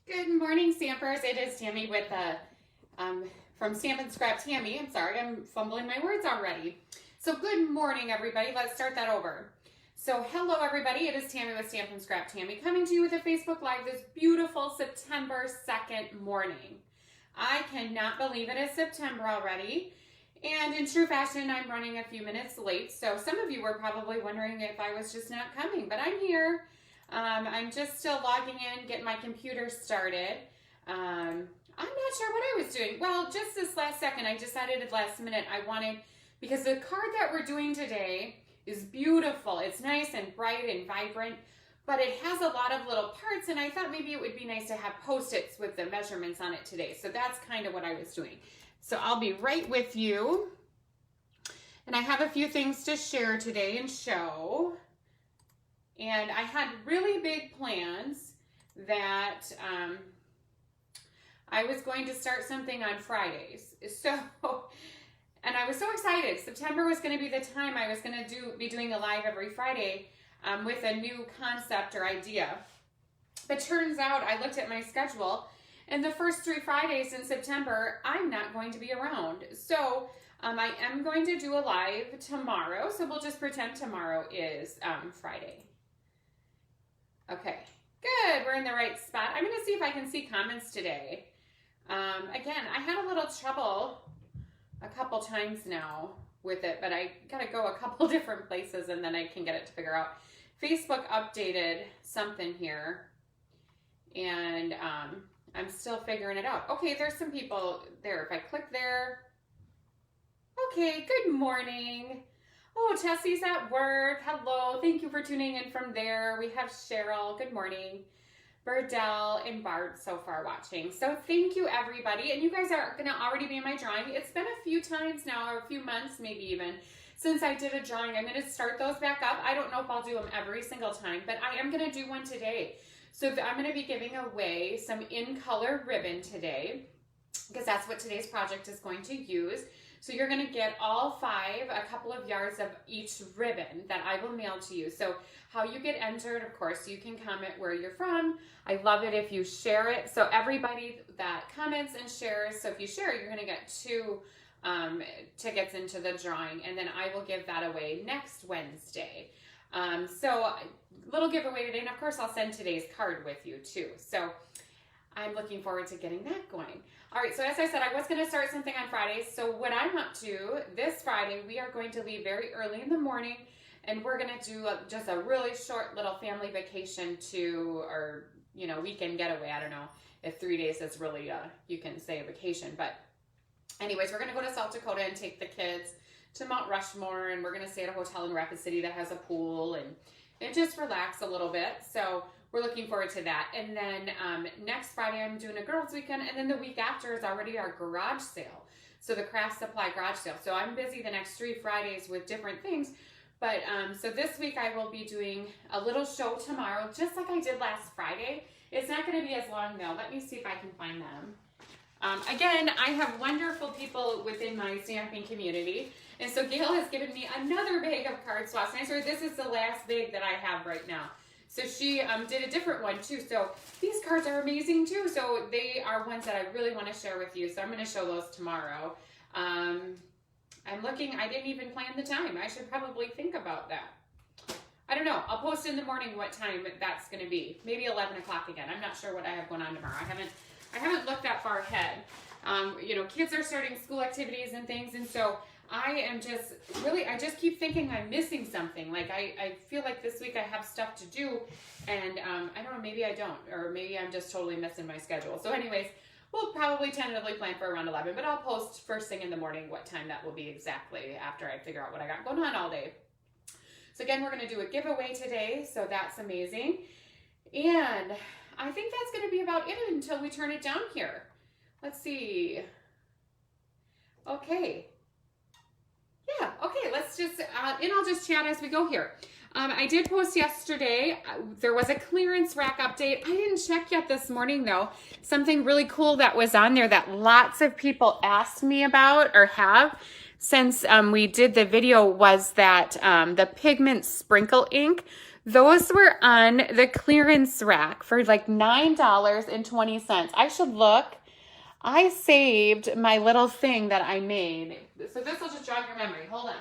Good morning, Stampers. It is Tammy with from Stampin' Scrap Tammy. I'm sorry, I'm fumbling my words already. So good morning, everybody. Let's start that over. So hello, everybody. It is Tammy with Stampin' Scrap Tammy coming to you with a Facebook Live this beautiful September 2nd morning. I cannot believe it is September already. And in true fashion, I'm running a few minutes late. So some of you were probably wondering if I was just not coming, but I'm here. I'm just still logging in, getting my computer started. I'm not sure what I was doing. Well, just this last second, I decided at last minute I wanted, because the card that we're doing today is beautiful. It's nice and bright and vibrant, but it has a lot of little parts, and I thought maybe it would be nice to have Post-its with the measurements on it today. So that's kind of what I was doing. So I'll be right with you. And I have a few things to share today and show. And I had really big plans that I was going to start something on Fridays. So, and I was so excited. September was going to be the time I was going to be doing a live every Friday with a new concept or idea. But turns out I looked at my schedule, and the first 3 Fridays in September, I'm not going to be around. So I am going to do a live tomorrow. So we'll just pretend tomorrow is Friday. Okay, good. We're in the right spot. I'm going to see if I can see comments today. Again, I had a little trouble a couple times now with it, but I got to go a couple different places and then I can get it to figure out. Facebook updated something here, and I'm still figuring it out. Okay, there's some people there. If I click there. Okay, good morning. Oh, Tessie's at work. Hello. Thank you for tuning in from there. We have Cheryl. Good morning. Burdell and Bart so far watching. So thank you, everybody. And you guys are going to already be in my drawing. It's been a few times now, or a few months maybe even, since I did a drawing. I'm going to start those back up. I don't know if I'll do them every single time, but I am going to do one today. So I'm going to be giving away some in-color ribbon today, because that's what today's project is going to use. So you're going to get all 5, a couple of yards of each ribbon that I will mail to you. So how you get entered, of course, you can comment where you're from. I love it if you share it. So everybody that comments and shares, so if you share, you're going to get 2 tickets into the drawing, and then I will give that away next Wednesday. So little giveaway today, and of course I'll send today's card with you too. So I'm looking forward to getting that going. All right, so as I said, I was going to start something on Fridays. So what I'm up to this Friday, we are going to leave very early in the morning, and we're going to do just a really short little family vacation or, you know, weekend getaway. I don't know if 3 days is really, you can say a vacation. But anyways, we're going to go to South Dakota and take the kids to Mount Rushmore, and we're going to stay at a hotel in Rapid City that has a pool and just relax a little bit. So we're looking forward to that. And then next Friday, I'm doing a girls' weekend. And then the week after is already our garage sale. So the craft supply garage sale. So I'm busy the next 3 Fridays with different things. But so this week I will be doing a little show tomorrow, just like I did last Friday. It's not going to be as long though. Let me see if I can find them. Again, I have wonderful people within my stamping community. And so Gail has given me another bag of card swaps. And I swear this is the last bag that I have right now. So she did a different one too. So these cards are amazing too. So they are ones that I really want to share with you. So I'm going to show those tomorrow. I'm looking, I didn't even plan the time. I should probably think about that. I don't know. I'll post in the morning what time that's going to be. Maybe 11 o'clock again. I'm not sure what I have going on tomorrow. I haven't looked that far ahead. You know, kids are starting school activities and things. And so I am just really, I just keep thinking I'm missing something. Like I feel like this week I have stuff to do, and I don't know, maybe I don't, or maybe I'm just totally missing my schedule. So anyways, we'll probably tentatively plan for around 11, but I'll post first thing in the morning what time that will be exactly after I figure out what I got going on all day. So again, we're going to do a giveaway today, so that's amazing. And I think that's going to be about it until we turn it down here. Let's see. Okay. Yeah, okay, let's just, and I'll just chat as we go here. I did post yesterday, there was a clearance rack update. I didn't check yet this morning though. Something really cool that was on there that lots of people asked me about or have since we did the video was that the pigment sprinkle ink. Those were on the clearance rack for like $9.20. I should look. I saved my little thing that I made. So this will just jog your memory. Hold on.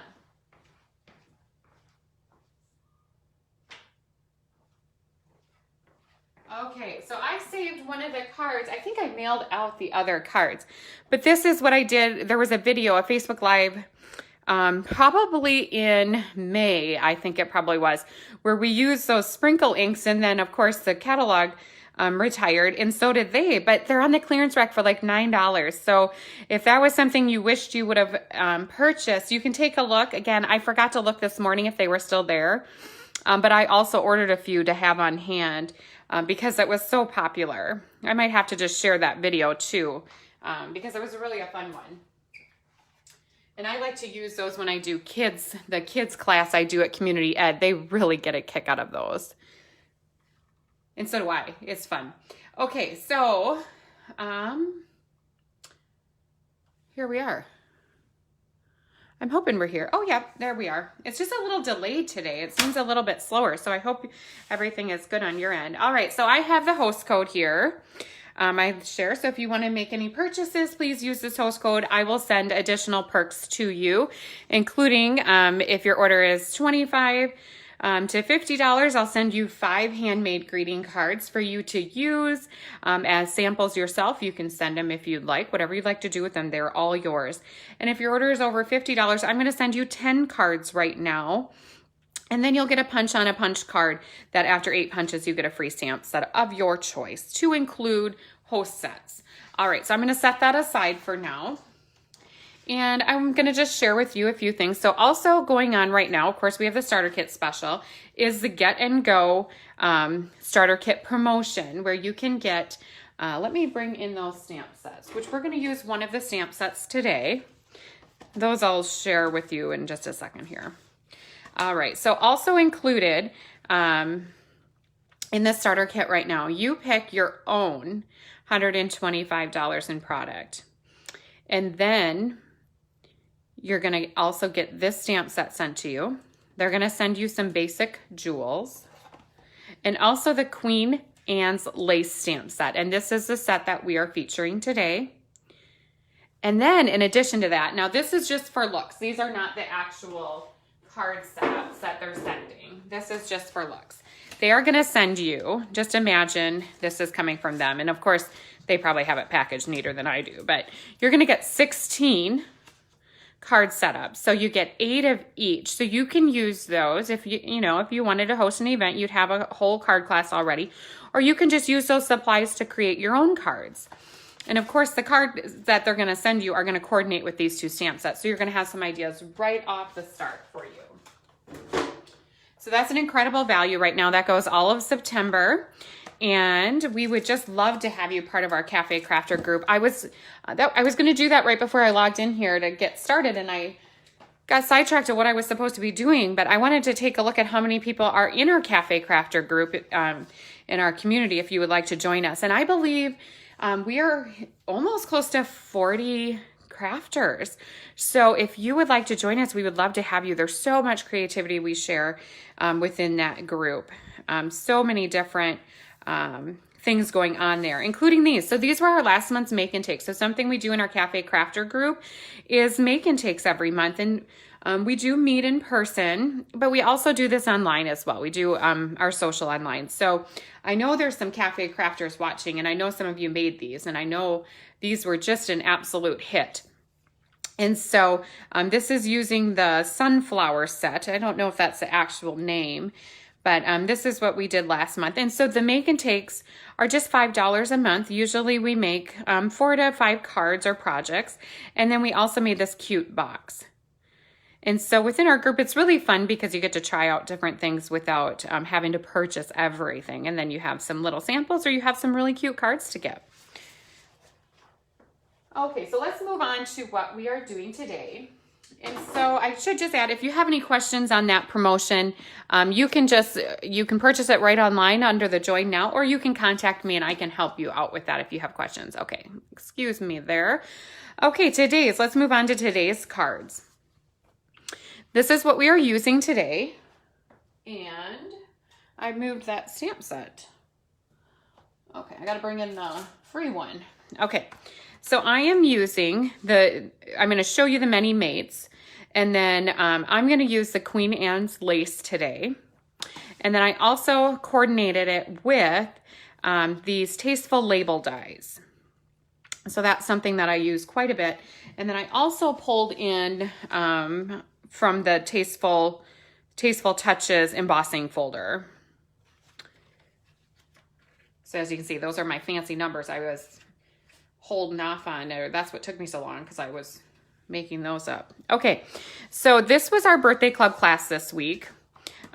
Okay, so I saved one of the cards. I think I mailed out the other cards. But this is what I did. There was a video, a Facebook Live, probably in May, I think it probably was, where we used those sprinkle inks, and then, of course, the catalog retired, and so did they. But they're on the clearance rack for like $9. So if that was something you wished you would have purchased, you can take a look. Again, I forgot to look this morning if they were still there. But I also ordered a few to have on hand because it was so popular. I might have to just share that video too because it was really a fun one. And I like to use those when I do the kids class I do at Community Ed. They really get a kick out of those. And so do I. It's fun. Okay, so here we are. I'm hoping we're here. Oh, yeah, there we are. It's just a little delayed today. It seems a little bit slower, so I hope everything is good on your end. All right, so I have the host code here. I share, so if you want to make any purchases, please use this host code. I will send additional perks to you, including if your order is $25 to $50, I'll send you 5 handmade greeting cards for you to use as samples yourself. You can send them if you'd like, whatever you'd like to do with them, they're all yours. And if your order is over $50, I'm going to send you 10 cards right now. And then you'll get a punch on a punch card that after 8 punches, you get a free stamp set of your choice to include host sets. All right, so I'm going to set that aside for now. And I'm going to just share with you a few things. So also going on right now, of course, we have the starter kit special, is the Get and Go starter kit promotion where you can get, let me bring in those stamp sets, which we're going to use one of the stamp sets today. Those I'll share with you in just a second here. All right, so also included in the starter kit right now, you pick your own $125 in product. And then you're going to also get this stamp set sent to you. They're going to send you some basic jewels and also the Queen Anne's lace stamp set. And this is the set that we are featuring today. And then in addition to that, now this is just for looks. These are not the actual card sets that they're sending. This is just for looks. They are going to send you, just imagine this is coming from them. And of course, they probably have it packaged neater than I do, but you're going to get 16 card setups. So you get 8 of each. So you can use those if if you wanted to host an event, you'd have a whole card class already, or you can just use those supplies to create your own cards. And of course, the cards that they're going to send you are going to coordinate with these 2 stamp sets. So you're going to have some ideas right off the start for you. So that's an incredible value right now. That goes all of September. And we would just love to have you part of our Cafe Crafter group. I was going to do that right before I logged in here to get started, and I got sidetracked to what I was supposed to be doing. But I wanted to take a look at how many people are in our Cafe Crafter group in our community if you would like to join us. And I believe we are almost close to 40 crafters. So if you would like to join us, we would love to have you. There's so much creativity we share within that group. So many different things going on there, including these. So these were our last month's make and takes. So something we do in our Cafe Crafter group is make and takes every month. And we do meet in person, but we also do this online as well. We do our social online. So I know there's some Cafe Crafters watching, and I know some of you made these, and I know these were just an absolute hit. And so this is using the sunflower set. I don't know if that's the actual name, but this is what we did last month. And so the make and takes are just $5 a month. Usually we make 4 to 5 cards or projects. And then we also made this cute box. And so within our group, it's really fun because you get to try out different things without having to purchase everything. And then you have some little samples or you have some really cute cards to get. Okay, so let's move on to what we are doing today. And so I should just add, if you have any questions on that promotion, you can purchase it right online under the Join Now, or you can contact me and I can help you out with that if you have questions. Okay, excuse me there. Okay, let's move on to today's cards. This is what we are using today. And I moved that stamp set. Okay, I gotta bring in the free one. Okay, so I am using I'm gonna show you the many mates, and then I'm gonna use the Queen Anne's lace today. And then I also coordinated it with these Tasteful label dies. So that's something that I use quite a bit. And then I also pulled in from the Tasteful Touches embossing folder. So as you can see, those are my fancy numbers I was holding off on. That's what took me so long, because I was making those up. Okay, so this was our birthday club class this week.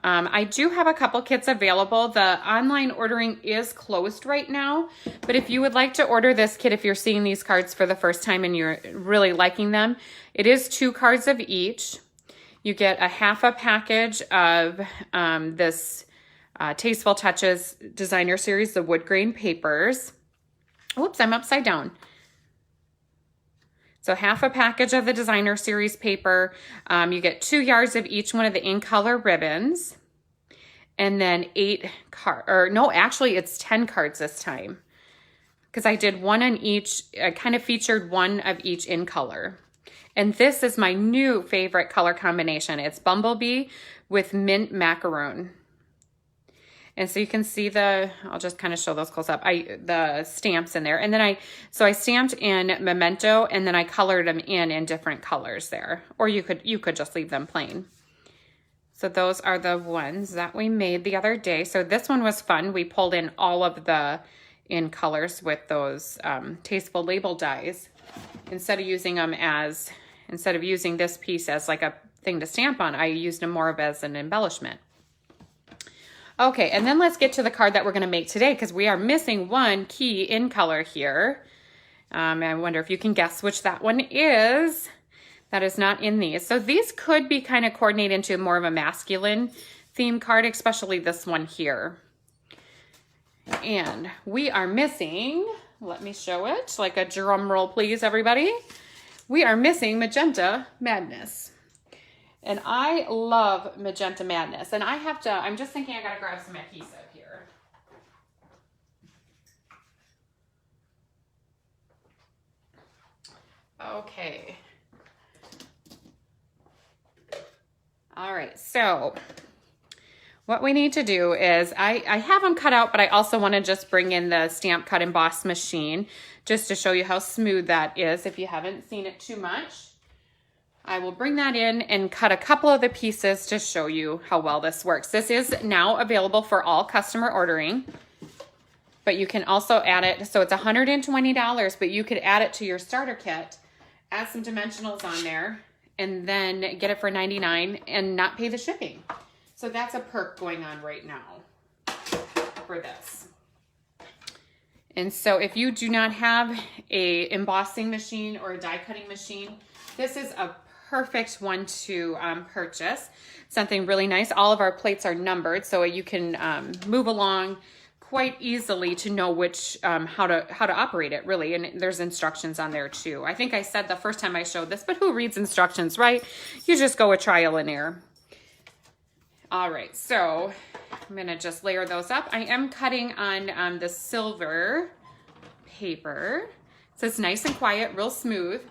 I do have a couple kits available. The online ordering is closed right now, but if you would like to order this kit, if you're seeing these cards for the first time and you're really liking them, it is 2 cards of each. You get a half a package of this Tasteful Touches Designer Series, the wood grain papers. Oops, I'm upside down. So half a package of the Designer Series paper. You get 2 yards of each one of the in color ribbons. And then 8 cards, or no, actually it's 10 cards this time, because I did one on each. I kind of featured one of each in color. And this is my new favorite color combination. It's Bumblebee with Mint Macaroon. And so you can see I'll just kind of show those close up, the stamps in there. And then I stamped in Memento, and then I colored them in different colors there. Or you could just leave them plain. So those are the ones that we made the other day. So this one was fun. We pulled in all of the in colors with those Tasteful label dies. Instead of using this piece as like a thing to stamp on, I used them more of as an embellishment. Okay, and then let's get to the card that we're going to make today, because we are missing one key in color here. I wonder if you can guess which that one is. That is not in these. So these could be kind of coordinated into more of a masculine theme card, especially this one here. And we are missing, let me show it, like a drum roll please everybody. We are missing Magenta Madness. And I love Magenta Madness. And I'm just thinking I gotta grab some adhesive here. Okay. All right, so what we need to do is, I have them cut out, but I also want to just bring in the Stampin Cut Emboss Machine just to show you how smooth that is if you haven't seen it too much. I will bring that in and cut a couple of the pieces to show you how well this works. This is now available for all customer ordering, but you can also add it, so it's $120, but you could add it to your starter kit, add some dimensionals on there, and then get it for $99 and not pay the shipping. So that's a perk going on right now for this. And so if you do not have a embossing machine or a die cutting machine, this is a perfect one to purchase. Something really nice. All of our plates are numbered, so you can move along quite easily to know which how to operate it, really. And there's instructions on there too. I think I said the first time I showed this, but who reads instructions, right? You just go with trial and error. All right, so I'm gonna just layer those up. I am cutting on the silver paper, so it's nice and quiet, real smooth.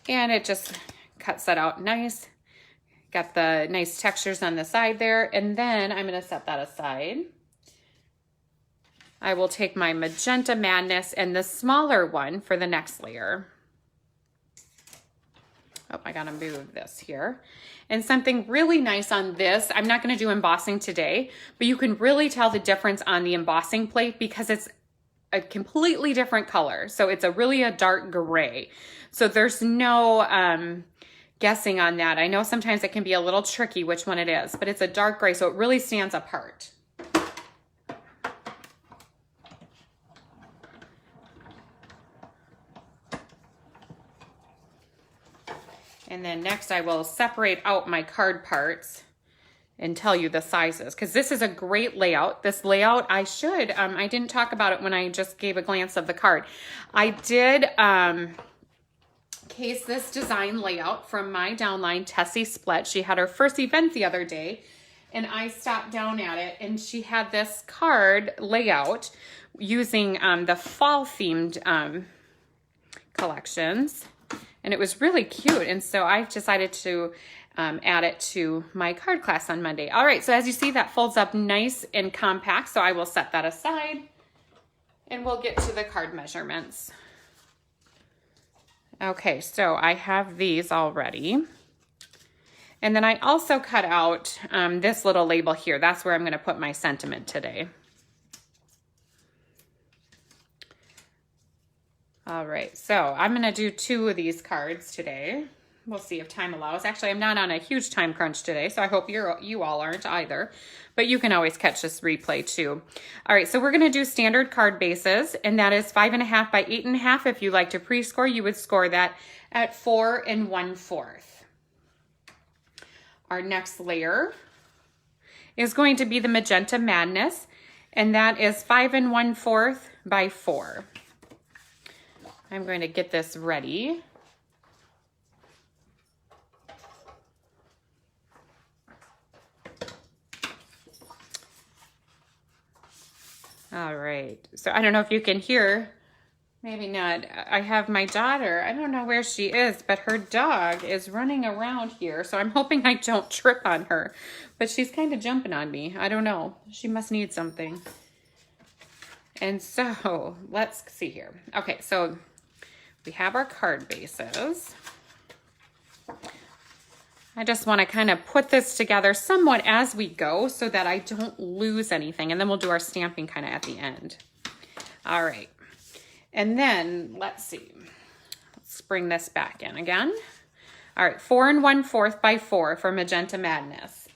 And it just cuts that out nice. Got the nice textures on the side there. And then I'm gonna set that aside. I will take my Magenta Madness and the smaller one for the next layer. Oh, I gotta move this here. And something really nice on this, I'm not gonna do embossing today, but you can really tell the difference on the embossing plate because it's a completely different color. So it's really a dark gray. So there's no guessing on that. I know sometimes it can be a little tricky which one it is, but it's a dark gray, so it really stands apart. And then next I will separate out my card parts and tell you the sizes, because this is a great layout. This layout, I didn't talk about it when I just gave a glance of the card. I did case this design layout from my downline, Tessie Split. She had her first event the other day, and I stopped down at it, and she had this card layout using the fall themed collections, and it was really cute. And so I decided to add it to my card class on Monday. All right, so as you see, that folds up nice and compact, so I will set that aside and we'll get to the card measurements. Okay, so I have these already. And then I also cut out this little label here. That's where I'm going to put my sentiment today. All right, so I'm going to do 2 of these cards today. We'll see if time allows. Actually, I'm not on a huge time crunch today, so I hope you all aren't either. But you can always catch this replay too. All right, so we're going to do standard card bases, and that is 5.5 by 8.5. If you like to pre-score, you would score that at 4 1/4. Our next layer is going to be the Magenta Madness, and that is 5 1/4 by 4. I'm going to get this ready. All right, so I don't know if you can hear, maybe not. I have my daughter, I don't know where she is, but her dog is running around here, so I'm hoping I don't trip on her, but she's kind of jumping on me. I don't know, she must need something. And so let's see here. Okay, so we have our card bases. I just want to kind of put this together somewhat as we go so that I don't lose anything. And then we'll do our stamping kind of at the end. All right. And then let's see. Let's bring this back in again. All right. 4 1/4 by 4 for Magenta Madness.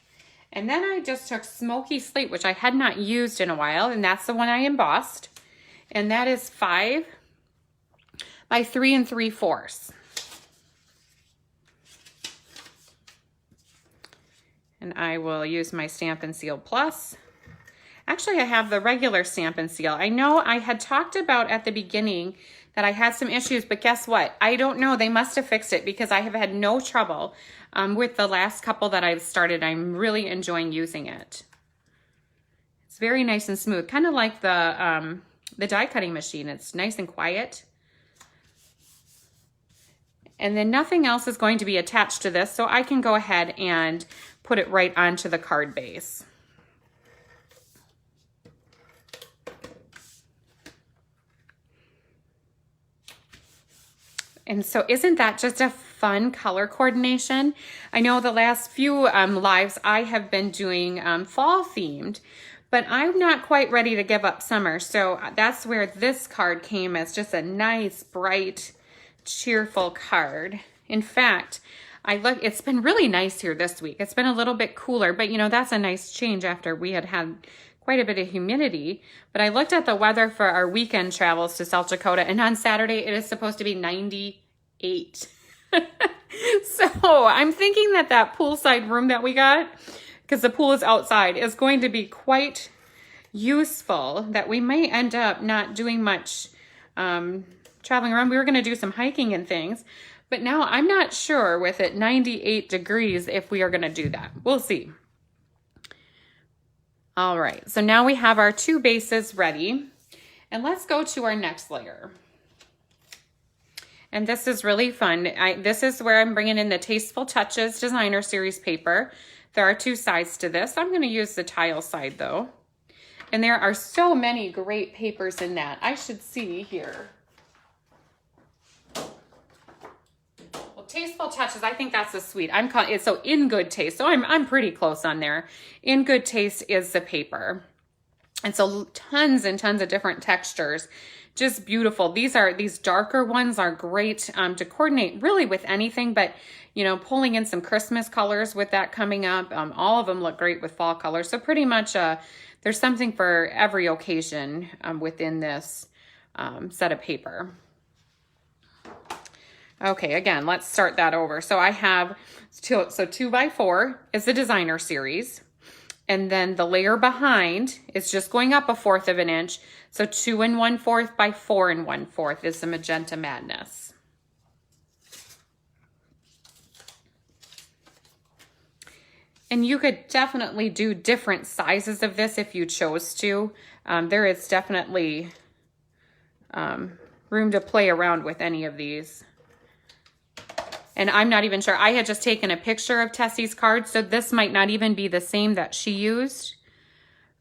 And then I just took Smoky Slate, which I had not used in a while. And that's the one I embossed. And that is 5 by 3 3/4. And I will use my Stampin' Seal Plus. Actually, I have the regular Stampin' Seal. I know I had talked about at the beginning that I had some issues, but guess what? I don't know. They must have fixed it because I have had no trouble with the last couple that I've started. I'm really enjoying using it. It's very nice and smooth, kind of like the die cutting machine. It's nice and quiet. And then nothing else is going to be attached to this, so I can go ahead and put it right onto the card base. And so isn't that just a fun color coordination? I know the last few lives I have been doing fall themed, but I'm not quite ready to give up summer. So that's where this card came as just a nice, bright, cheerful card. In fact, it's been really nice here this week. It's been a little bit cooler, but you know, that's a nice change after we had quite a bit of humidity. But I looked at the weather for our weekend travels to South Dakota, and on Saturday it is supposed to be 98. So I'm thinking that poolside room that we got, because the pool is outside, is going to be quite useful, that we may end up not doing much traveling around. We were going to do some hiking and things, but now I'm not sure with it 98 degrees if we are going to do that. We'll see. All right, so now we have our 2 bases ready, and let's go to our next layer. And this is really fun. This is where I'm bringing in the Tasteful Touches Designer Series paper. There are 2 sides to this. I'm going to use the tile side though. And there are so many great papers in that. I should see here. Tasteful Touches, I think that's a sweet. I'm calling it, so In Good Taste. So I'm pretty close on there. In Good Taste is the paper. And so tons and tons of different textures. Just beautiful. These darker ones are great to coordinate really with anything, but you know, pulling in some Christmas colors with that coming up. All of them look great with fall colors. So pretty much there's something for every occasion within this set of paper. Okay, again, let's start that over. So I have, 2 by 4 is the Designer Series. And then the layer behind is just going up 1/4 of an inch. So 2 1/4 by 4 1/4 is the Magenta Madness. And you could definitely do different sizes of this if you chose to. There is definitely room to play around with any of these. And I'm not even sure. I had just taken a picture of Tessie's card, so this might not even be the same that she used.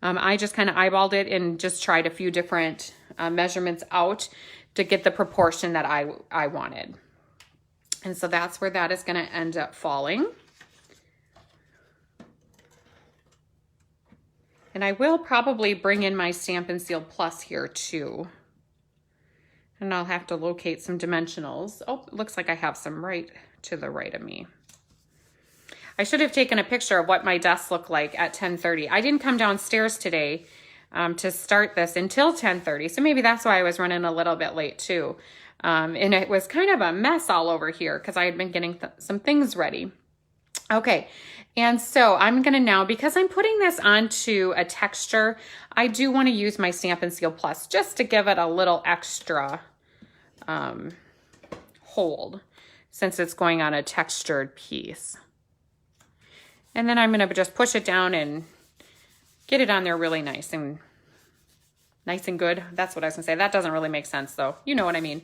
I just kind of eyeballed it and just tried a few different measurements out to get the proportion that I wanted. And so that's where that is going to end up falling. And I will probably bring in my Stampin' Seal Plus here too. And I'll have to locate some dimensionals. Oh, it looks like I have some right to the right of me. I should have taken a picture of what my desk looked like at 10:30. I didn't come downstairs today to start this until 10:30. So maybe that's why I was running a little bit late too. And it was kind of a mess all over here because I had been getting some things ready. Okay, and so I'm gonna now, because I'm putting this onto a texture, I do wanna use my Stampin' Seal Plus just to give it a little extra hold since it's going on a textured piece. And then I'm gonna just push it down and get it on there really nice and good. That's what I was gonna say. That doesn't really make sense though. You know what I mean.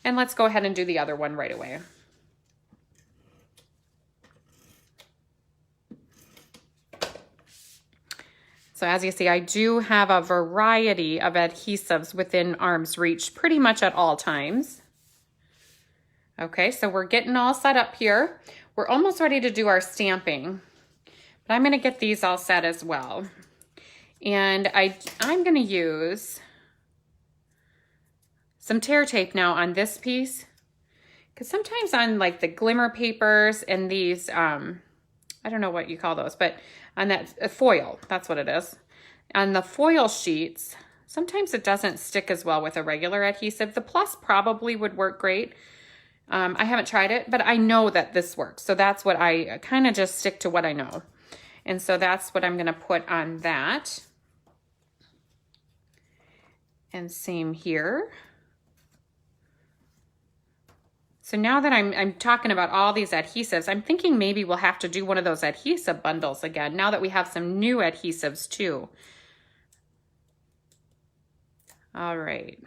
And let's go ahead and do the other one right away. So as you see, I do have a variety of adhesives within arm's reach pretty much at all times. Okay, so we're getting all set up here. We're almost ready to do our stamping, but I'm gonna get these all set as well. And I'm gonna use some tear tape now on this piece, because sometimes on like the glimmer papers and these, I don't know what you call those, but on that foil, that's what it is. On the foil sheets, sometimes it doesn't stick as well with a regular adhesive. The Plus probably would work great. I haven't tried it, but I know that this works. So that's what I kind of just stick to what I know. And so that's what I'm gonna put on that. And same here. So now that I'm talking about all these adhesives, I'm thinking maybe we'll have to do one of those adhesive bundles again, now that we have some new adhesives too. All right.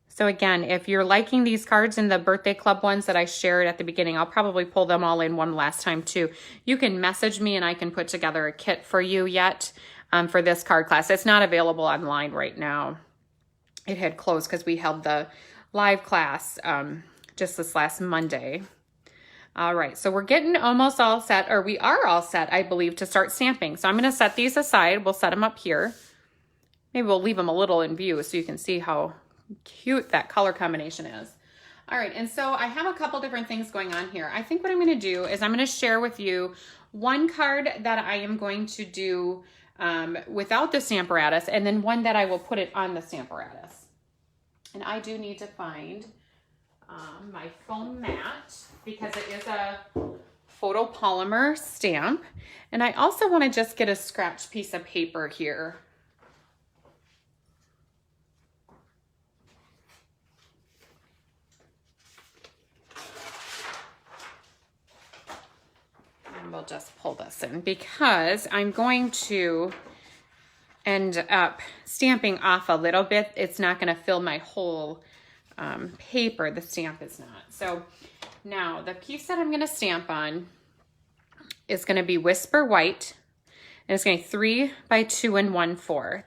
So again, if you're liking these cards in the birthday club ones that I shared at the beginning, I'll probably pull them all in one last time too. You can message me and I can put together a kit for you yet for this card class. It's not available online right now. It had closed because we held the live class just this last Monday. All right, so we're getting almost all set, or we are all set, I believe, to start stamping. So I'm gonna set these aside. We'll set them up here. Maybe we'll leave them a little in view so you can see how cute that color combination is. All right, and so I have a couple different things going on here. I think what I'm gonna do is I'm gonna share with you one card that I am going to do without the Stamparatus, and then one that I will put it on the Stamparatus. And I do need to find my foam mat because it is a photopolymer stamp. And I also want to just get a scratch piece of paper here. And we'll just pull this in because I'm going to end up stamping off a little bit. It's not going to fill my whole paper. The stamp is not. So now the piece that I'm going to stamp on is going to be Whisper White, and it's going to be 3 by 2 1/4.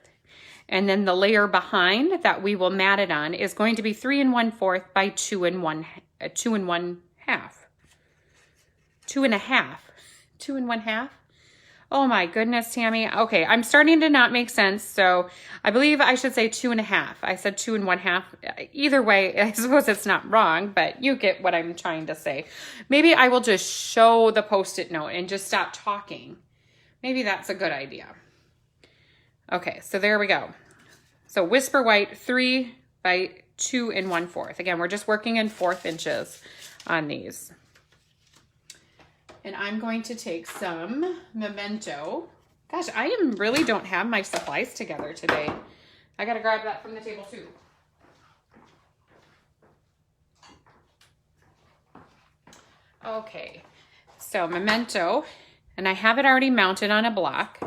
And then the layer behind that we will mat it on is going to be 3 1/4 by 2 1/2. 2 1/2. 2 1/2. 2 1/2. Oh my goodness, Tammy. Okay, I'm starting to not make sense. So I believe I should say 2 1/2. I said 2 1/2. Either way, I suppose it's not wrong, but you get what I'm trying to say. Maybe I will just show the Post-it note and just stop talking. Maybe that's a good idea. Okay, so there we go. So Whisper White, 3 by 2 1/4. Again, we're just working in 1/4 inches on these. And I'm going to take some Memento. Gosh, really don't have my supplies together today. I gotta grab that from the table too. Okay, So Memento, and I have it already mounted on a block.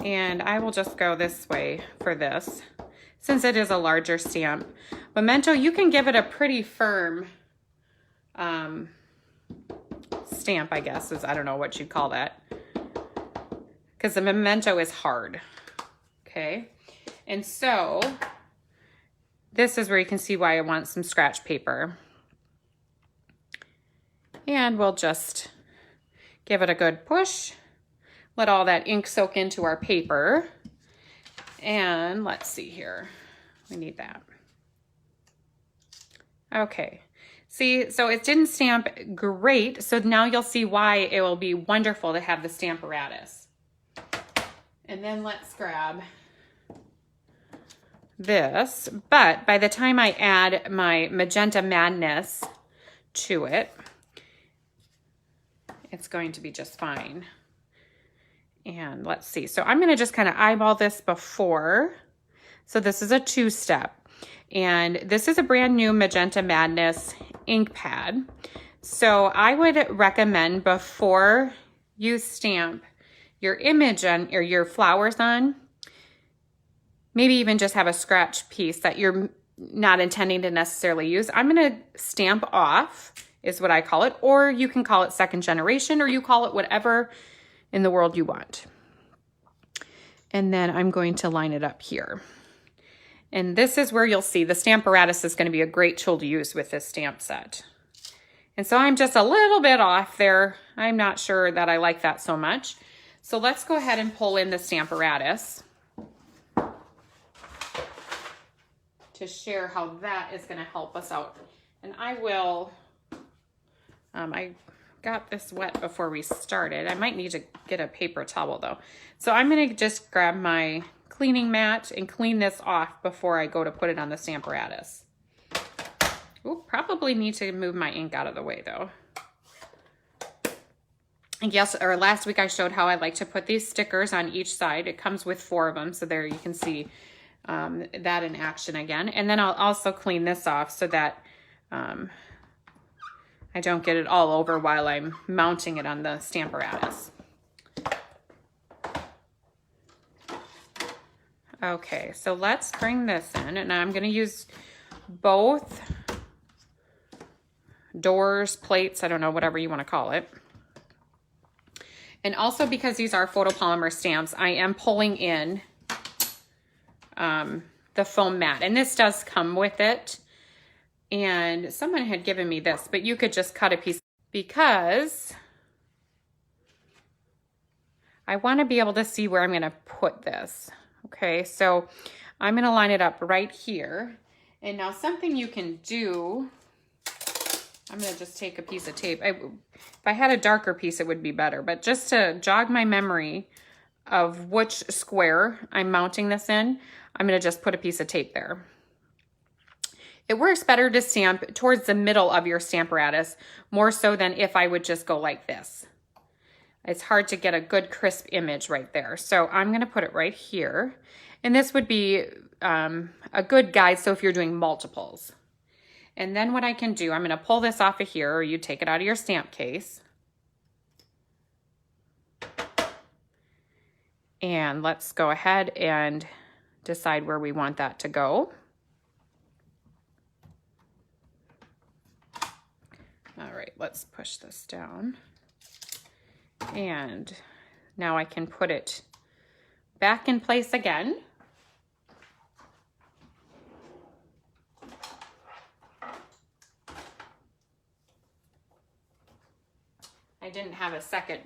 And I will just go this way for this, since it is a larger stamp. Memento, you can give it a pretty firm stamp, I guess, I don't know what you'd call that, because the Memento is hard, okay? And so this is where you can see why I want some scratch paper. And we'll just give it a good push. Let all that ink soak into our paper. And let's see here. We need that. Okay. See, so it didn't stamp great. So now you'll see why it will be wonderful to have the Stamparatus. And then let's grab this. But by the time I add my Magenta Madness to it, it's going to be just fine. And let's see. So I'm going to just kind of eyeball this before. So this is a 2-step. And this is a brand new Magenta Madness ink pad. So I would recommend before you stamp your image on, or your flowers on, maybe even just have a scratch piece that you're not intending to necessarily use. I'm going to stamp off, is what I call it. Or you can call it second generation, or you call it whatever in the world you want. And then I'm going to line it up here. And this is where you'll see the Stamparatus is going to be a great tool to use with this stamp set. And so I'm just a little bit off there. I'm not sure that I like that so much. So let's go ahead and pull in the Stamparatus to share how that is going to help us out. And I will, I got this wet before we started. I might need to get a paper towel though. So I'm going to just grab my cleaning mat and clean this off before I go to put it on the Stamparatus. Ooh, probably need to move my ink out of the way though. And yes, or last week I showed how I like to put these stickers on each side. It comes with 4 of them, so there you can see that in action again. And then I'll also clean this off so that I don't get it all over while I'm mounting it on the Stamparatus. Okay, so let's bring this in, and I'm going to use both doors, plates, I don't know, whatever you want to call it. And also because these are photopolymer stamps, I am pulling in the foam mat, and this does come with it. And someone had given me this, but you could just cut a piece because I want to be able to see where I'm going to put this. Okay, so I'm going to line it up right here. And now something you can do, I'm going to just take a piece of tape. If I had a darker piece, it would be better. But just to jog my memory of which square I'm mounting this in, I'm going to just put a piece of tape there. It works better to stamp towards the middle of your Stamparatus, more so than if I would just go like this. It's hard to get a good crisp image right there. So I'm going to put it right here. And this would be a good guide, so if you're doing multiples. And then what I can do, I'm going to pull this off of here, or you take it out of your stamp case. And let's go ahead and decide where we want that to go. All right, let's push this down. And now I can put it back in place again. I didn't have a second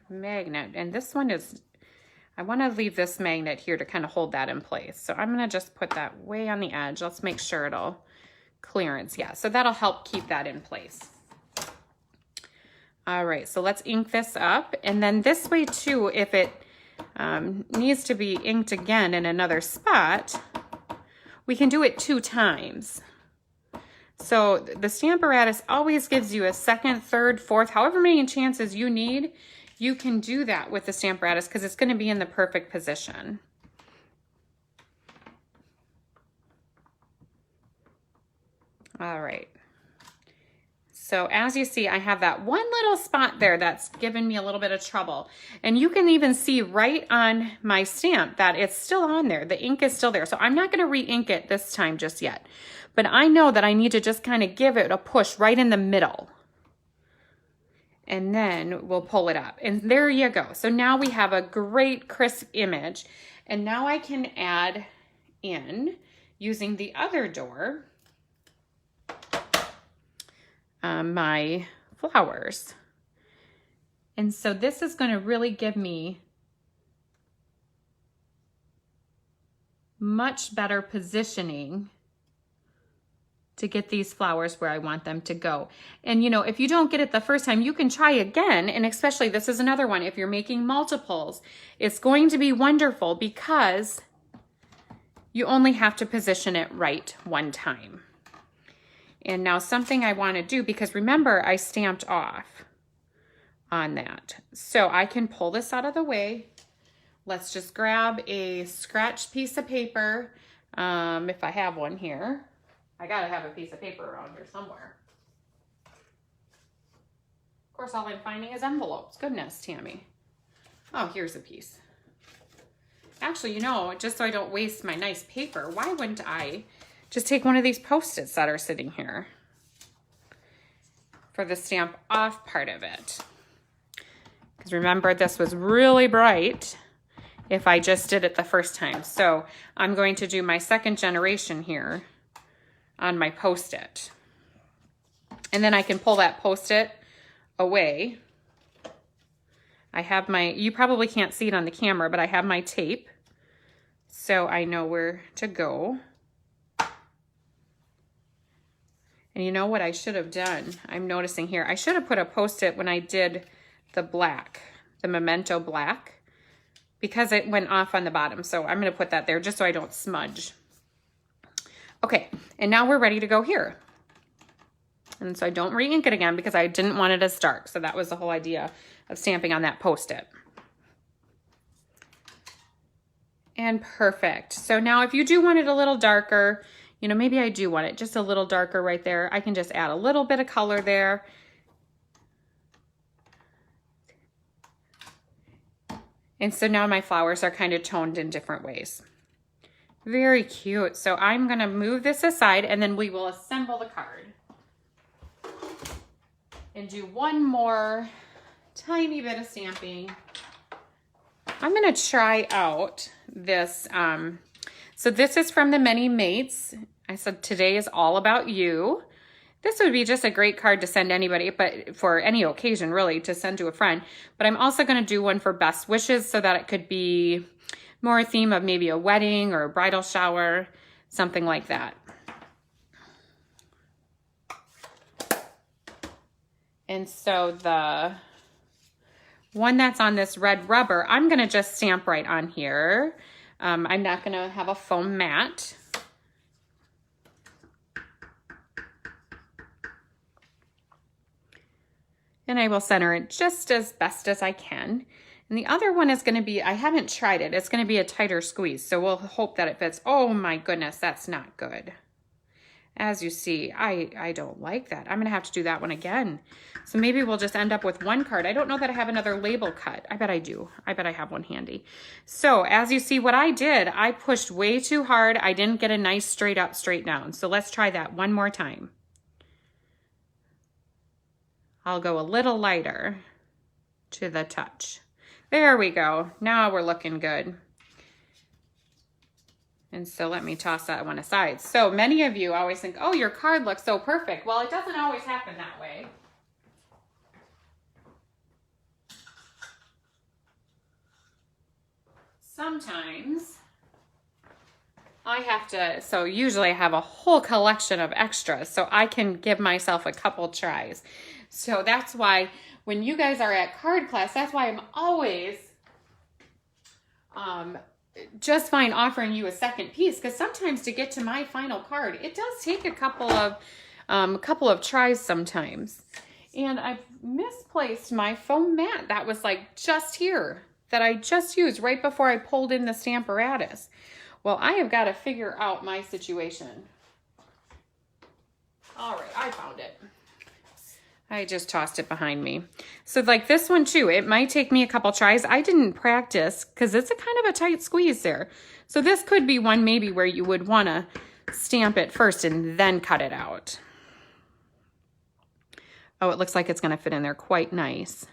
magnet, and this one is, I want to leave this magnet here to kind of hold that in place. So I'm going to just put that way on the edge. Let's make sure it'll clearance. Yeah, so that'll help keep that in place. All right, so let's ink this up. And then this way too, if it needs to be inked again in another spot, we can do it 2 times. So the Stamparatus always gives you a second, third, fourth, however many chances you need, you can do that with the Stamparatus because it's going to be in the perfect position. All right. So as you see, I have that one little spot there that's given me a little bit of trouble. And you can even see right on my stamp that it's still on there. The ink is still there. So I'm not going to re-ink it this time just yet. But I know that I need to just kind of give it a push right in the middle. And then we'll pull it up. And there you go. So now we have a great crisp image. And now I can add in, using the other door, my flowers. And so this is going to really give me much better positioning to get these flowers where I want them to go. And you know, if you don't get it the first time, you can try again. And especially, this is another one, if you're making multiples, it's going to be wonderful because you only have to position it right one time. And now something I want to do, because remember I stamped off on that. So I can pull this out of the way. Let's just grab a scratched piece of paper. If I have one here. I gotta have a piece of paper around here somewhere. Of course, all I'm finding is envelopes. Goodness, Tammy. Oh, here's a piece. Actually, you know, just so I don't waste my nice paper, why wouldn't I just take one of these Post-its that are sitting here for the stamp off part of it? Because remember, this was really bright if I just did it the first time. So I'm going to do my second generation here on my Post-it. And then I can pull that Post-it away. I have my, you probably can't see it on the camera, but I have my tape, so I know where to go. And you know what I should have done? I'm noticing here, I should have put a Post-it when I did the black, the Memento black, because it went off on the bottom. So I'm going to put that there just so I don't smudge. Okay, and now we're ready to go here. And so I don't re-ink it again because I didn't want it as dark. So that was the whole idea of stamping on that Post-it. And perfect. So now if you do want it a little darker, you know, maybe I do want it just a little darker right there. I can just add a little bit of color there. And so now my flowers are kind of toned in different ways. Very cute. So I'm going to move this aside and then we will assemble the card. And do one more tiny bit of stamping. I'm going to try out this. So this is from the Many Mates. I said today is all about you. This would be just a great card to send anybody, but for any occasion really, to send to a friend. But I'm also going to do one for best wishes so that it could be more a theme of maybe a wedding or a bridal shower, something like that. And so the one that's on this red rubber, I'm going to just stamp right on here. I'm not going to have a foam mat. And I will center it just as best as I can. And the other one is going to be, I haven't tried it. It's going to be a tighter squeeze. So we'll hope that it fits. Oh my goodness, that's not good. As you see, I don't like that. I'm going to have to do that one again. So maybe we'll just end up with one card. I don't know that I have another label cut. I bet I do. I bet I have one handy. So as you see what I did, I pushed way too hard. I didn't get a nice straight up, straight down. So let's try that one more time. I'll go a little lighter to the touch. There we go. Now we're looking good. And so let me toss that one aside. So many of you always think, oh, your card looks so perfect. Well, it doesn't always happen that way. Sometimes I have to, so usually I have a whole collection of extras so I can give myself a couple tries. So that's why when you guys are at card class, that's why I'm always just fine offering you a second piece, because sometimes to get to my final card, it does take a couple of tries sometimes. And I've misplaced my foam mat that was like just here that I just used right before I pulled in the Stamparatus. Well, I have got to figure out my situation. All right, I found it. I just tossed it behind me. So like this one too, it might take me a couple tries. I didn't practice because it's a kind of a tight squeeze there. So this could be one maybe where you would want to stamp it first and then cut it out. Oh, it looks like it's going to fit in there quite nice.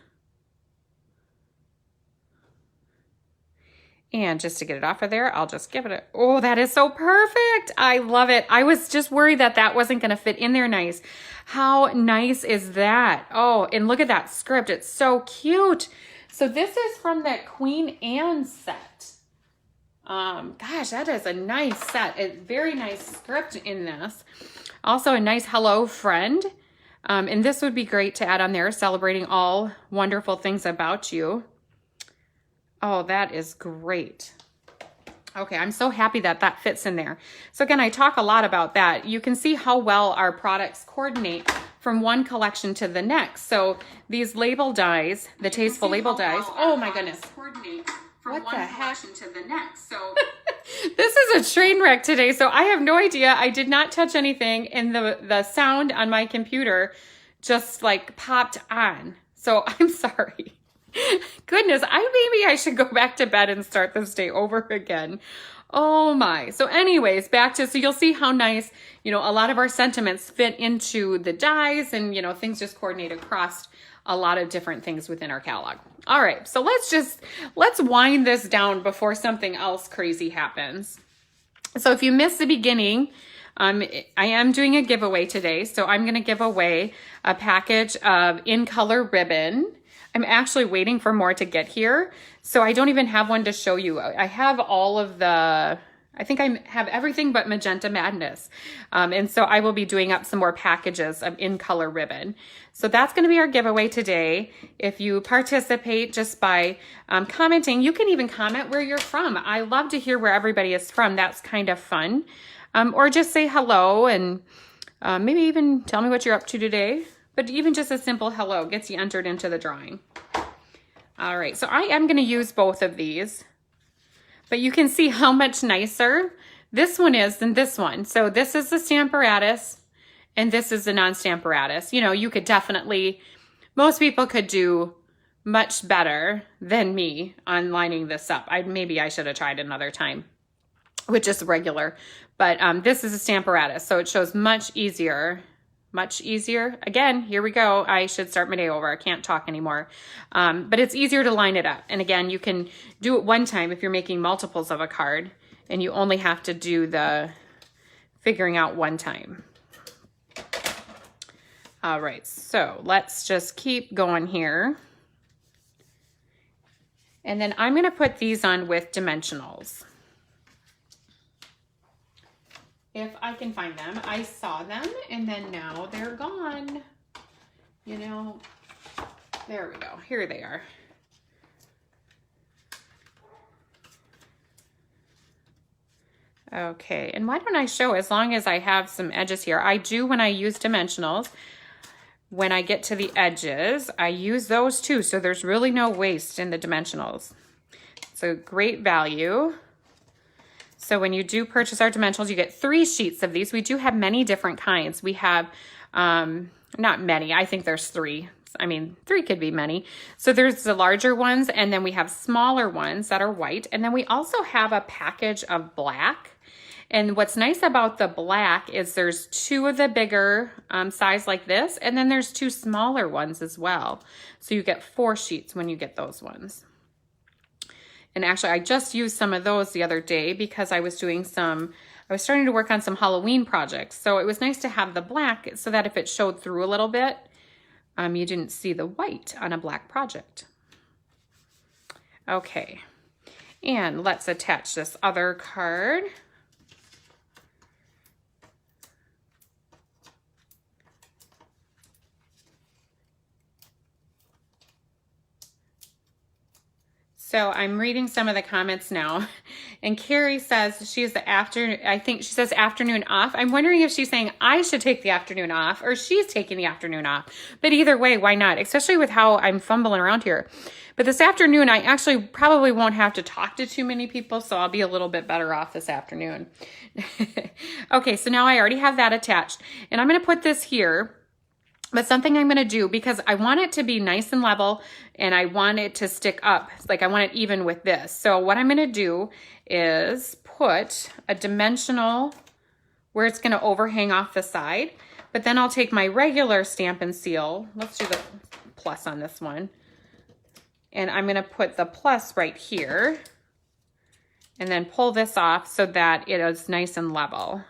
And just to get it off of there, I'll just give it a, oh, that is so perfect. I love it. I was just worried that that wasn't going to fit in there nice. How nice is that? Oh, and look at that script. It's so cute. So this is from that Queen Anne set. Gosh, that is a nice set. A very nice script in this. Also a nice hello friend. And this would be great to add on there, celebrating all wonderful things about you. Oh, that is great. Okay, I'm so happy that that fits in there. So again, I talk a lot about that. You can see how well our products coordinate from one collection to the next. So these label dies, the tasteful label dies. Oh my goodness. What the heck? To the next. So this is a train wreck today. So I have no idea. I did not touch anything, and the sound on my computer just like popped on. So I'm sorry. Goodness, maybe I should go back to bed and start this day over again. Oh my. So anyways, back to, so you'll see how nice, you know, a lot of our sentiments fit into the dies, and, you know, things just coordinate across a lot of different things within our catalog. All right, so let's wind this down before something else crazy happens. So if you missed the beginning, I am doing a giveaway today. So I'm going to give away a package of in color ribbon. I'm actually waiting for more to get here, so I don't even have one to show you. I have all of the, I think I have everything but Magenta Madness. And so I will be doing up some more packages of in color ribbon. So that's going to be our giveaway today. If you participate just by commenting, you can even comment where you're from. I love to hear where everybody is from. That's kind of fun. Or just say hello, and maybe even tell me what you're up to today. But even just a simple hello gets you entered into the drawing. All right, so I am going to use both of these, but you can see how much nicer this one is than this one. So this is the Stamparatus, and this is the non-Stamparatus. You know, you could definitely, most people could do much better than me on lining this up. Maybe I should have tried another time with just regular, but this is a Stamparatus, so it shows much easier. Much easier. Again, here we go. I should start my day over. I can't talk anymore. But it's easier to line it up. And again, you can do it one time if you're making multiples of a card, and you only have to do the figuring out one time. All right, so let's just keep going here. And then I'm going to put these on with dimensionals. If I can find them. I saw them, and then now they're gone. You know, there we go. Here they are. Okay, and why don't I show, as long as I have some edges here. I do, when I use dimensionals, when I get to the edges, I use those too. So there's really no waste in the dimensionals. It's a great value. So when you do purchase our dimensionals, you get 3 sheets of these. We do have many different kinds. We have, not many, I think there's 3. I mean, 3 could be many. So there's the larger ones, and then we have smaller ones that are white. And then we also have a package of black. And what's nice about the black is there's 2 of the bigger size like this, and then there's 2 smaller ones as well. So you get 4 sheets when you get those ones. And actually, I just used some of those the other day because I was doing I was starting to work on some Halloween projects. So it was nice to have the black so that if it showed through a little bit, you didn't see the white on a black project. Okay, and let's attach this other card. So I'm reading some of the comments now, and Carrie says she's I think she says afternoon off. I'm wondering if she's saying I should take the afternoon off, or she's taking the afternoon off. But either way, why not? Especially with how I'm fumbling around here. But this afternoon, I actually probably won't have to talk to too many people, so I'll be a little bit better off this afternoon. Okay, so now I already have that attached, and I'm going to put this here. But something I'm going to do, because I want it to be nice and level and I want it to stick up. Like I want it even with this. So what I'm going to do is put a dimensional where it's going to overhang off the side. But then I'll take my regular Stampin' Seal. Let's do the plus on this one. And I'm going to put the plus right here. And then pull this off so that it is nice and level.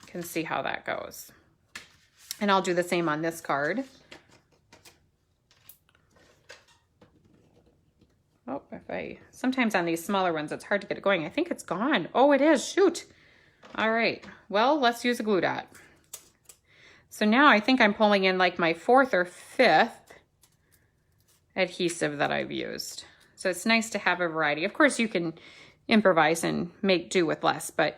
You can see how that goes. And I'll do the same on this card. Oh, sometimes on these smaller ones, it's hard to get it going. I think it's gone. Oh, it is, shoot. All right, well, let's use a glue dot. So now I think I'm pulling in like my 4th or 5th adhesive that I've used. So it's nice to have a variety. Of course, you can improvise and make do with less, but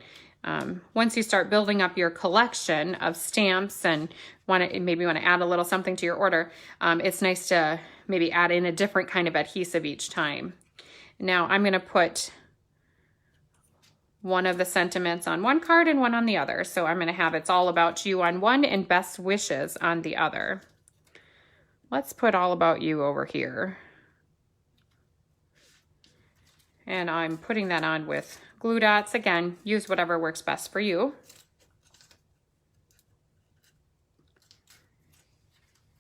once you start building up your collection of stamps and maybe want to add a little something to your order, it's nice to maybe add in a different kind of adhesive each time. Now I'm going to put one of the sentiments on one card and one on the other. So I'm going to have It's All About You on one and Best Wishes on the other. Let's put All About You over here. And I'm putting that on with glue dots. Again, use whatever works best for you.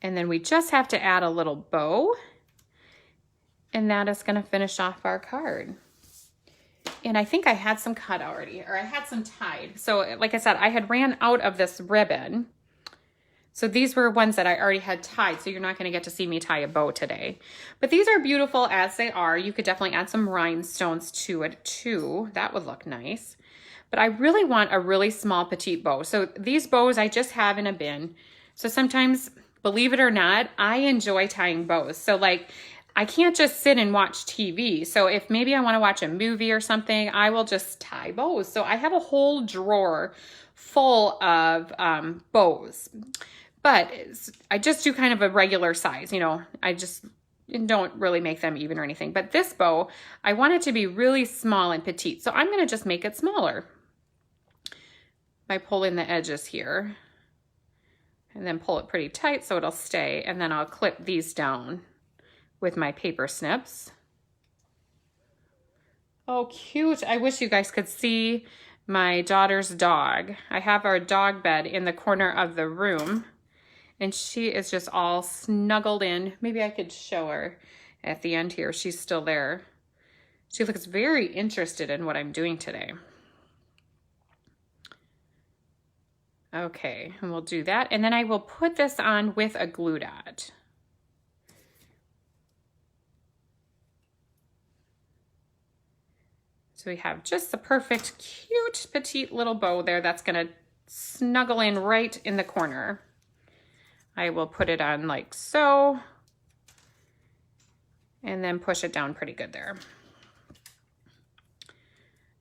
And then we just have to add a little bow. And that is going to finish off our card. And I think I had some cut already, or I had some tied. So like I said, I had ran out of this ribbon. So these were ones that I already had tied, so you're not going to get to see me tie a bow today. But these are beautiful as they are. You could definitely add some rhinestones to it too. That would look nice. But I really want a really small petite bow. So these bows I just have in a bin. So sometimes, believe it or not, I enjoy tying bows. So like, I can't just sit and watch TV. So if maybe I want to watch a movie or something, I will just tie bows. So I have a whole drawer full of bows. But I just do kind of a regular size, you know, I just don't really make them even or anything. But this bow, I want it to be really small and petite. So I'm going to just make it smaller by pulling the edges here. And then pull it pretty tight so it'll stay. And then I'll clip these down with my paper snips. Oh, cute. I wish you guys could see my daughter's dog. I have our dog bed in the corner of the room. And she is just all snuggled in. Maybe I could show her at the end here. She's still there. She looks very interested in what I'm doing today. Okay, and we'll do that. And then I will put this on with a glue dot. So we have just the perfect, cute, petite little bow there that's gonna snuggle in right in the corner. I will put it on like so, and then push it down pretty good there.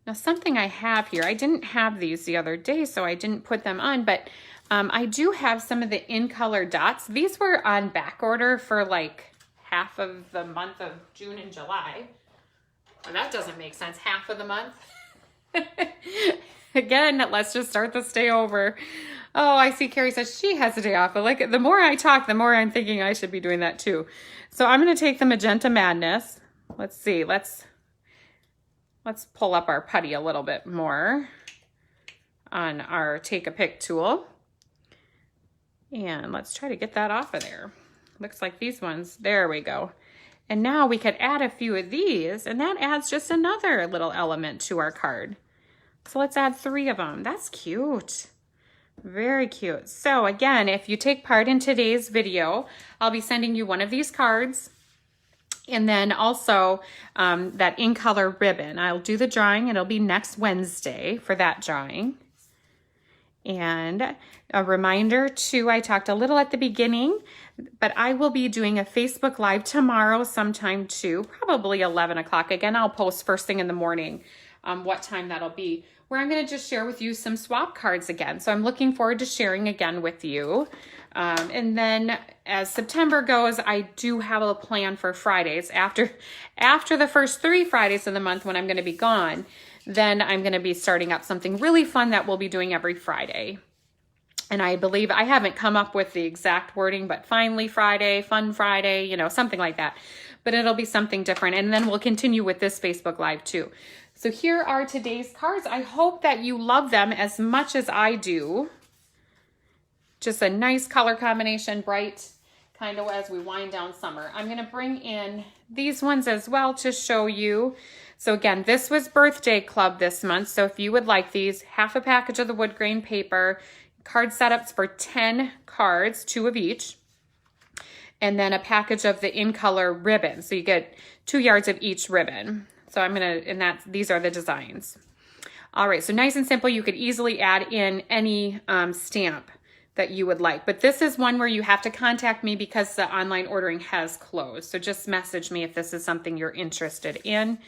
Now something I have here, I didn't have these the other day, so I didn't put them on, but I do have some of the in color dots. These were on back order for like half of the month of June and July. Well, that doesn't make sense, half of the month. Again, let's just start this day over. Oh, I see Carrie says she has a day off. But like the more I talk, the more I'm thinking I should be doing that too. So I'm going to take the Magenta Madness. Let's see. Let's pull up our putty a little bit more on our Take a Pick tool. And let's try to get that off of there. Looks like these ones. There we go. And now we could add a few of these, and that adds just another little element to our card. So let's add 3 of them. That's cute. Very cute. So again, if you take part in today's video, I'll be sending you one of these cards. And then also that in color ribbon. I'll do the drawing. It'll be next Wednesday for that drawing. And a reminder too, I talked a little at the beginning, but I will be doing a Facebook Live tomorrow sometime too, probably 11 o'clock. Again, I'll post first thing in the morning what time that'll be, where I'm going to just share with you some swap cards again. So I'm looking forward to sharing again with you. And then as September goes, I do have a plan for Fridays. After the first 3 Fridays of the month when I'm going to be gone, then I'm going to be starting up something really fun that we'll be doing every Friday. And I believe, I haven't come up with the exact wording, but finally Friday, fun Friday, you know, something like that. But it'll be something different. And then we'll continue with this Facebook Live too. So here are today's cards. I hope that you love them as much as I do. Just a nice color combination, bright, kind of as we wind down summer. I'm going to bring in these ones as well to show you. So again, this was Birthday Club this month. So if you would like these, half a package of the wood grain paper, card setups for 10 cards, 2 of each, and then a package of the in color ribbon. So you get 2 yards of each ribbon. So I'm gonna, and these are the designs. All right, so nice and simple. You could easily add in any stamp that you would like. But this is one where you have to contact me because the online ordering has closed. So just message me if this is something you're interested in.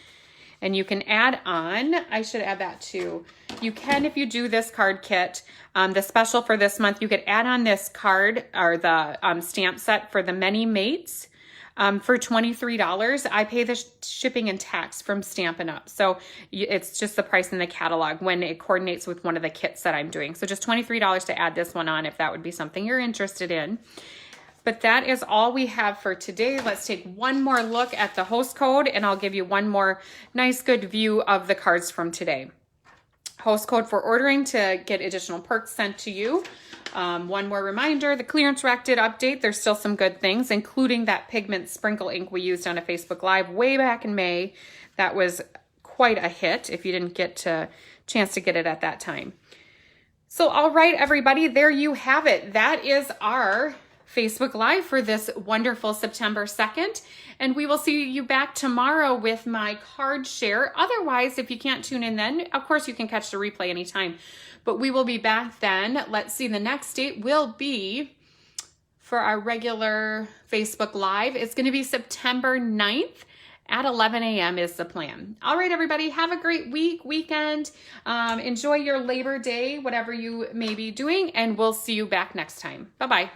And you can add on, I should add that too. You can, if you do this card kit, the special for this month, you could add on this card or the stamp set for the many mates for $23. I pay the shipping and tax from Stampin' Up. So it's just the price in the catalog when it coordinates with one of the kits that I'm doing. So just $23 to add this one on if that would be something you're interested in. But that is all we have for today. Let's take one more look at the host code and I'll give you one more nice good view of the cards from today. Host code for ordering to get additional perks sent to you. One more reminder, the clearance rack did update. There's still some good things, including that pigment sprinkle ink we used on a Facebook Live way back in May. That was quite a hit if you didn't get a chance to get it at that time. So all right, everybody, there you have it. That is our Facebook Live for this wonderful September 2nd. And we will see you back tomorrow with my card share. Otherwise, if you can't tune in then, of course you can catch the replay anytime. But we will be back then. Let's see, the next date will be for our regular Facebook Live. It's going to be September 9th at 11 a.m. is the plan. All right, everybody, have a great weekend. Enjoy your Labor Day, whatever you may be doing, and we'll see you back next time. Bye-bye.